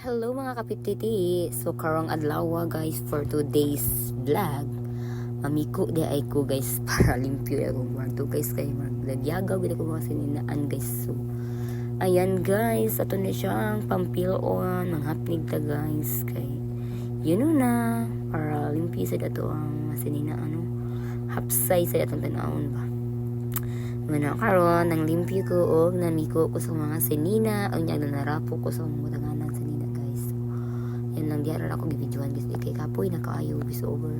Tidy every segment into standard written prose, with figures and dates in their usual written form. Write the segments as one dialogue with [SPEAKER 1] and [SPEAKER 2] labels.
[SPEAKER 1] Hello mga kapititi. So karong adlaw guys for today's vlog. Mamiko di ay ko guys para limpyo ako to guys kay maglagyaga gid ko mga sininaan guys. So ayan guys, ato na siyang pampilon, manghapnig ta guys kay na para limpyo sa dato ang sinina hapsay sa datong tanawon ba. Muna karon nang limpyo ko og namiko ko sa mga sinina ang nyag narapo ko sa mga tanganan sinina guys. Yan lang diara ako gibidyohan guys kay kapoy nakaayo bis over.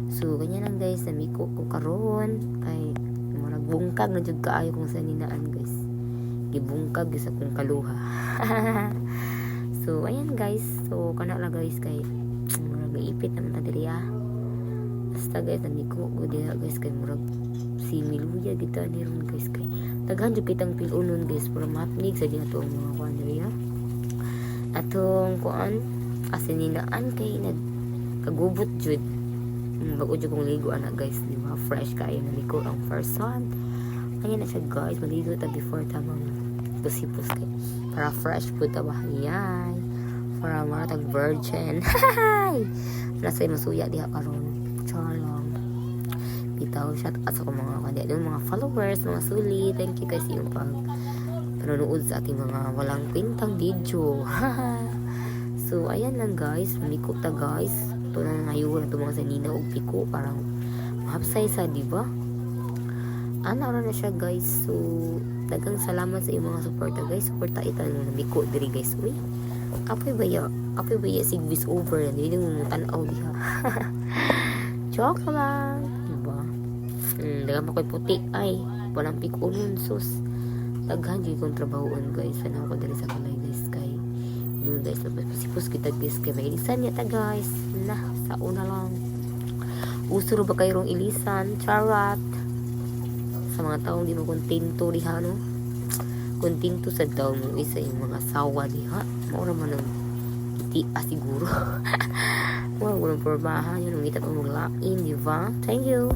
[SPEAKER 1] So ganyan lang guys, namiko ko karon kay murag bungkag na jud kaayo kung saninaan guys. Gibungkag sa akong kaluha. So ayan guys, so kana lang guys kay murag ipit naman ta diri basta guys namiko ko diha guys kay murag si Miluya kita ni ron guys kay daghan jud kitang pilunon guys para mapnig sa diha to mga kuan diri atong kuan asininaan kay nagkagubot jud bago jud kong ligo ana guys di ba fresh kayo na liko ang first one ayan na siya guys maligo ta before tamang pusipus kay para fresh pud ta ba yan para maratag virgin nasa masuya diha karon charong bitaw shout out sa mga kandidato mga followers mga suli, thank you guys yung panonood sa ating mga walang kwentang video. So ayan lang guys, mamiko ta guys, ito na ngayon na ito mga sanina og piko parang mahapsay sa diba ana na siya guys. So dagang salamat sa iyong mga suporta guys, suporta itan mo namiko diri guys. Uy apoy baya sigvis over hindi mo tanaw diha. Joke lang dagang makoy puti ay walang pikunon sus daghan gyud kong trabahoon guys sana ako dali sa balay guys kay yun guys napasipos kita guys kay may ilisan niya ta guys na sa una lang usuro ba kayo rong ilisan charat sa mga taong di mo kontento diha no kontento sa daw mo isa yung mga sawa diha mao naman ang iti siguro mo walang pormahan yun ang kita pang lain di ba. Thank you.